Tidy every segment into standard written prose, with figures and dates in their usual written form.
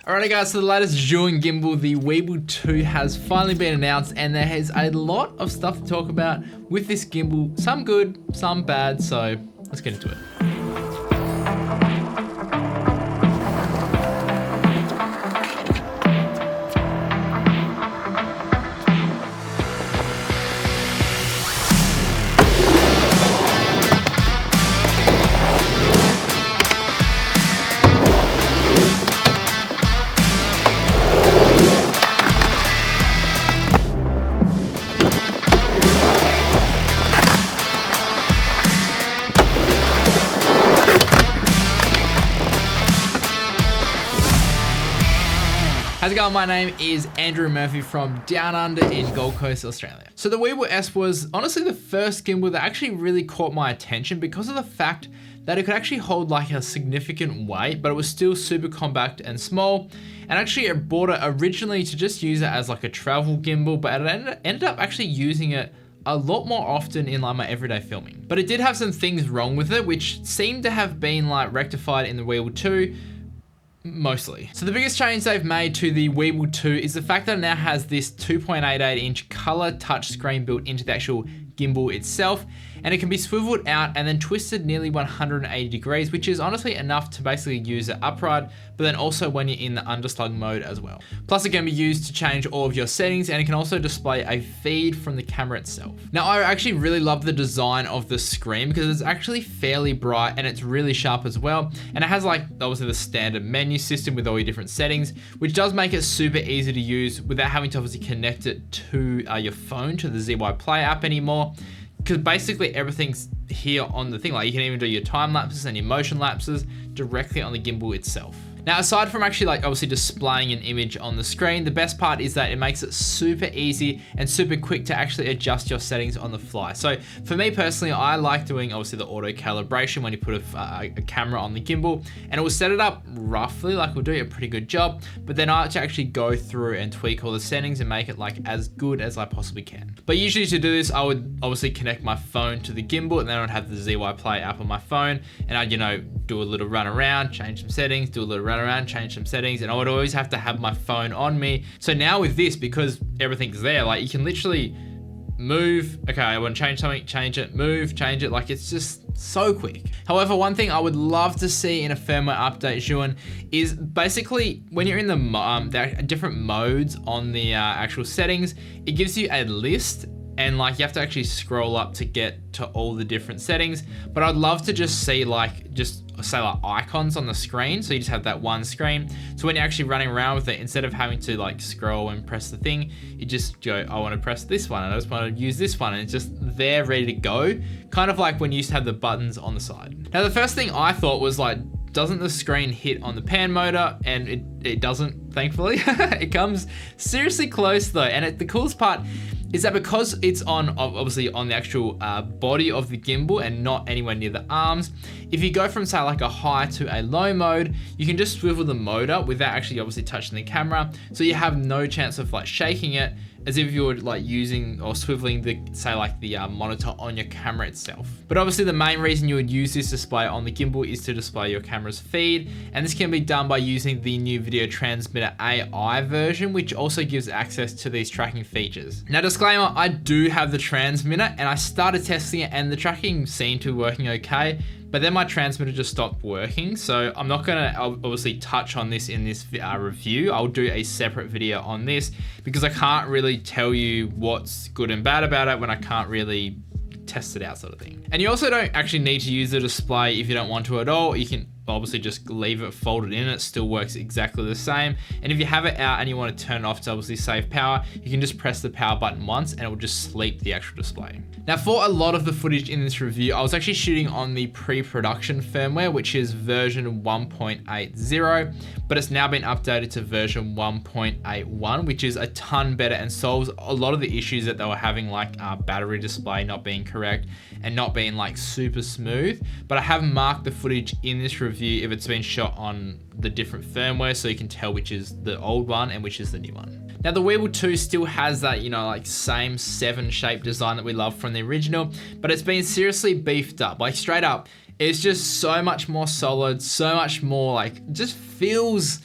Alrighty guys, so the latest Zhiyun gimbal, the Weebill 2, has finally been announced, and there is a lot of stuff to talk about with this gimbal. Some good, some bad, so let's get into it. How's it going? My name is Andrew Murphy from Down Under in Gold Coast, Australia. So the Weebill S was honestly the first gimbal that actually really caught my attention because of the fact that it could actually hold like a significant weight, but it was still super compact and small. And actually it bought it originally to just use it as like a travel gimbal, but it ended up actually using it a lot more often in like my everyday filming. But it did have some things wrong with it, which seemed to have been like rectified in the Weebill 2. Mostly. So the biggest change they've made to the Weebill 2 is the fact that it now has this 2.88 inch color touchscreen built into the actual gimbal itself, and it can be swiveled out and then twisted nearly 180 degrees, which is honestly enough to basically use it upright, but then also when you're in the underslung mode as well. Plus it can be used to change all of your settings, and it can also display a feed from the camera itself. Now I actually really love the design of the screen because it's actually fairly bright and it's really sharp as well, and it has like obviously the standard menu system with all your different settings, which does make it super easy to use without having to obviously connect it to your phone, to the ZY Play app anymore. Because basically everything's here on the thing. Like you can even do your time lapses and your motion lapses directly on the gimbal itself. Now, aside from actually like obviously displaying an image on the screen, the best part is that it makes it super easy and super quick to actually adjust your settings on the fly. So for me personally, I like doing obviously the auto calibration when you put a camera on the gimbal, and it will set it up roughly, like we'll do a pretty good job, but then I like to actually go through and tweak all the settings and make it like as good as I possibly can. But usually to do this, I would obviously connect my phone to the gimbal, and then I'd have the ZY Play app on my phone, and I'd, do a little run around, change some settings, do a little run around, change some settings, and I would always have to have my phone on me. So now with this, because everything's there, like you can literally move, okay, I want to change something, change it, move, change it, like it's just so quick. However, one thing I would love to see in a firmware update, Zhiyun, is basically when you're in the different modes on the actual settings, it gives you a list, and like you have to actually scroll up to get to all the different settings. But I'd love to just see say icons on the screen, so you just have that one screen. So when you're actually running around with it, instead of having to like scroll and press the thing, you just go, I want to press this one, and I just want to use this one, and it's just there ready to go. Kind of like when you used to have the buttons on the side. Now the first thing I thought was like, doesn't the screen hit on the pan motor? And it doesn't, thankfully. It comes seriously close though, and the coolest part is that because it's obviously on the actual body of the gimbal and not anywhere near the arms, if you go from say like a high to a low mode, you can just swivel the motor without actually obviously touching the camera, so you have no chance of like shaking it, as if you were like using or swiveling the monitor on your camera itself. But obviously the main reason you would use this display on the gimbal is to display your camera's feed, and this can be done by using the new Video Transmitter AI version, which also gives access to these tracking features. Now disclaimer, I do have the transmitter, and I started testing it and the tracking seemed to be working okay, but then my transmitter just stopped working. So I'm not gonna obviously touch on this in this review. I'll do a separate video on this because I can't really tell you what's good and bad about it when I can't really test it out, sort of thing. And you also don't actually need to use the display if you don't want to at all. You can obviously just leave it folded in, it still works exactly the same. And if you have it out and you want to turn it off to obviously save power, you can just press the power button once and it will just sleep the actual display. Now for a lot of the footage in this review, I was actually shooting on the pre-production firmware, which is version 1.80, but it's now been updated to version 1.81, which is a ton better and solves a lot of the issues that they were having, like battery display not being correct and not being like super smooth. But I have marked the footage in this review if it's been shot on the different firmware, so you can tell which is the old one and which is the new one. Now the Weebill 2 still has that, like same 7 shape design that we love from the original, but it's been seriously beefed up, like straight up. It's just so much more solid, so much more like, just feels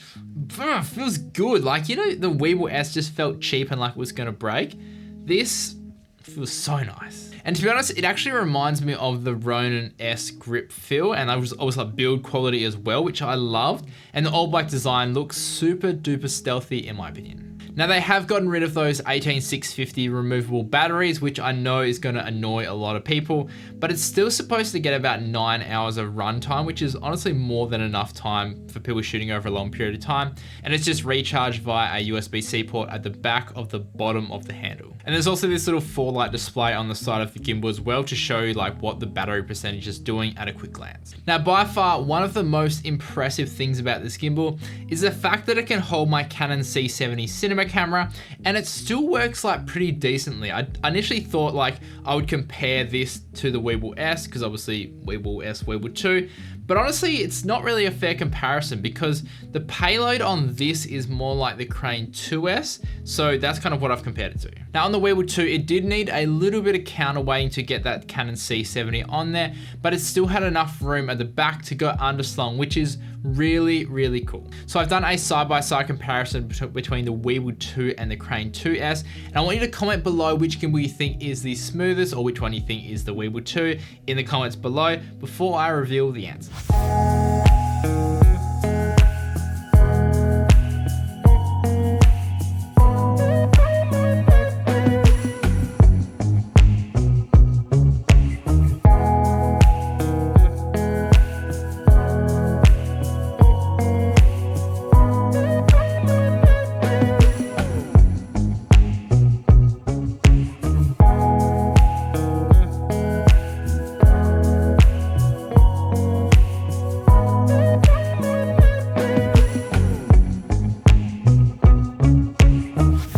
feels good. Like, you know, the Weebill S just felt cheap and like it was gonna break. This feels so nice. And to be honest, it actually reminds me of the Ronin S grip feel, and that was also like build quality as well, which I loved. And the all black design looks super duper stealthy in my opinion. Now they have gotten rid of those 18650 removable batteries, which I know is going to annoy a lot of people, but it's still supposed to get about 9 hours of runtime, which is honestly more than enough time for people shooting over a long period of time. And it's just recharged via a USB-C port at the back of the bottom of the handle. And there's also this little 4-light display on the side of the gimbal as well to show you like what the battery percentage is doing at a quick glance. Now by far, one of the most impressive things about this gimbal is the fact that it can hold my Canon C70 Cinema Camera, and it still works like pretty decently. I initially thought like I would compare this to the Weebill S, because obviously Weebill S, Weebill 2, but honestly it's not really a fair comparison because the payload on this is more like the Crane 2S, so that's kind of what I've compared it to. Now on the Weebill 2, it did need a little bit of counterweighting to get that Canon C70 on there, but it still had enough room at the back to go underslung, which is really, really cool. So I've done a side-by-side comparison between the Weebill 2 and the Crane 2S, and I want you to comment below which gimbal you think is the smoothest or which one you think is the Weebill 2 in the comments below before I reveal the answer.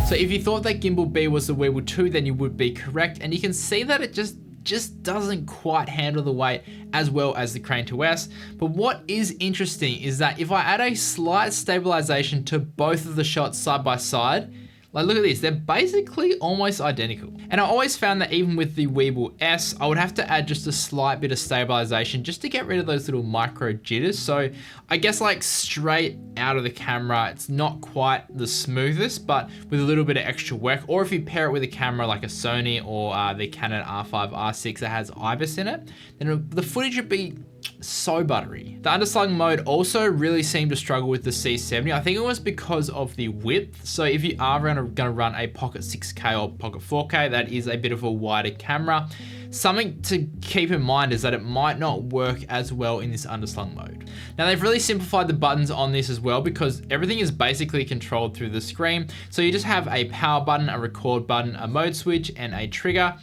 So if you thought that Gimbal B was the Weebill 2, then you would be correct. And you can see that it just doesn't quite handle the weight as well as the Crane 2S. But what is interesting is that if I add a slight stabilization to both of the shots side by side, like look at this, they're basically almost identical. And I always found that even with the Weebill S, I would have to add just a slight bit of stabilization just to get rid of those little micro jitters. So I guess like straight out of the camera, it's not quite the smoothest, but with a little bit of extra work, or if you pair it with a camera like a Sony or the Canon R5, R6 that has IBIS in it, then the footage would be so buttery. The underslung mode also really seemed to struggle with the C70. I think it was because of the width. So if you are going to run a Pocket 6K or Pocket 4K, that is a bit of a wider camera. Something to keep in mind is that it might not work as well in this underslung mode. Now they've really simplified the buttons on this as well, because everything is basically controlled through the screen. So you just have a power button, a record button, a mode switch, and a trigger.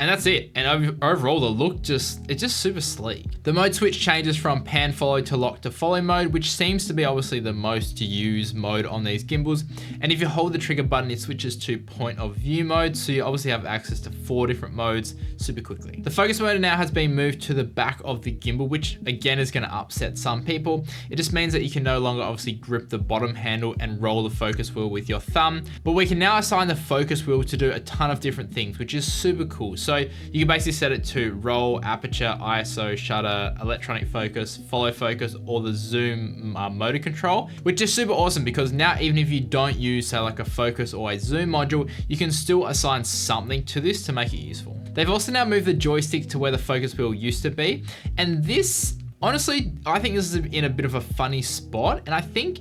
And that's it. And overall, the look it's just super sleek. The mode switch changes from pan follow to lock to follow mode, which seems to be obviously the most used mode on these gimbals. And if you hold the trigger button, it switches to point of view mode. So you obviously have access to 4 different modes super quickly. The focus mode now has been moved to the back of the gimbal, which again is going to upset some people. It just means that you can no longer obviously grip the bottom handle and roll the focus wheel with your thumb, but we can now assign the focus wheel to do a ton of different things, which is super cool. So you can basically set it to roll, aperture, ISO, shutter, electronic focus, follow focus, or the zoom motor control, which is super awesome because now even if you don't use say like a focus or a zoom module, you can still assign something to this to make it useful. They've also now moved the joystick to where the focus wheel used to be. And this, honestly, I think this is in a bit of a funny spot. And I think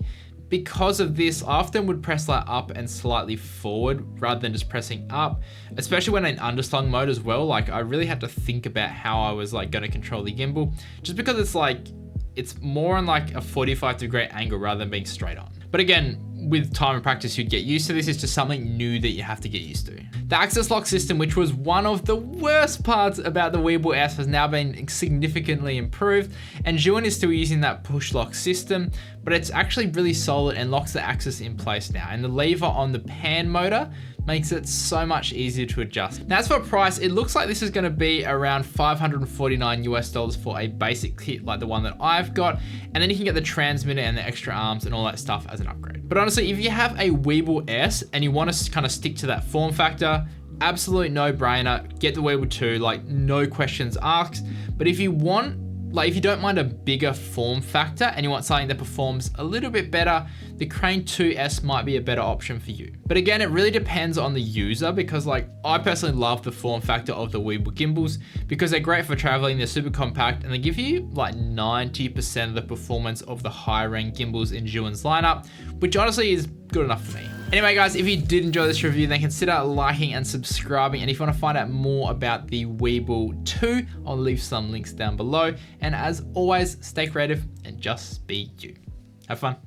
because of this, I often would press like up and slightly forward rather than just pressing up, especially when in underslung mode as well. Like I really had to think about how I was like going to control the gimbal, just because it's more on like a 45-degree angle rather than being straight on. But again, with time and practice, you'd get used to this. It's just something new that you have to get used to. The access lock system, which was one of the worst parts about the Weebill S, has now been significantly improved, and Zhiyun is still using that push lock system, but it's actually really solid and locks the axis in place now. And the lever on the pan motor makes it so much easier to adjust. Now as for price, it looks like this is going to be around $549 US for a basic kit like the one that I've got, and then you can get the transmitter and the extra arms and all that stuff as an upgrade. But honestly, if you have a Weebill S and you want to kind of stick to that form factor, absolute no-brainer, get the Weebill 2, like no questions asked. But if you want Like if you don't mind a bigger form factor and you want something that performs a little bit better, the Crane 2S might be a better option for you. But again, it really depends on the user, because like I personally love the form factor of the Weebill gimbals because they're great for traveling, they're super compact, and they give you like 90% of the performance of the higher end gimbals in Zhiyun's lineup, which honestly is good enough for me. Anyway guys, if you did enjoy this review, then consider liking and subscribing. And if you want to find out more about the Weebill 2, I'll leave some links down below. And as always, stay creative and just be you. Have fun.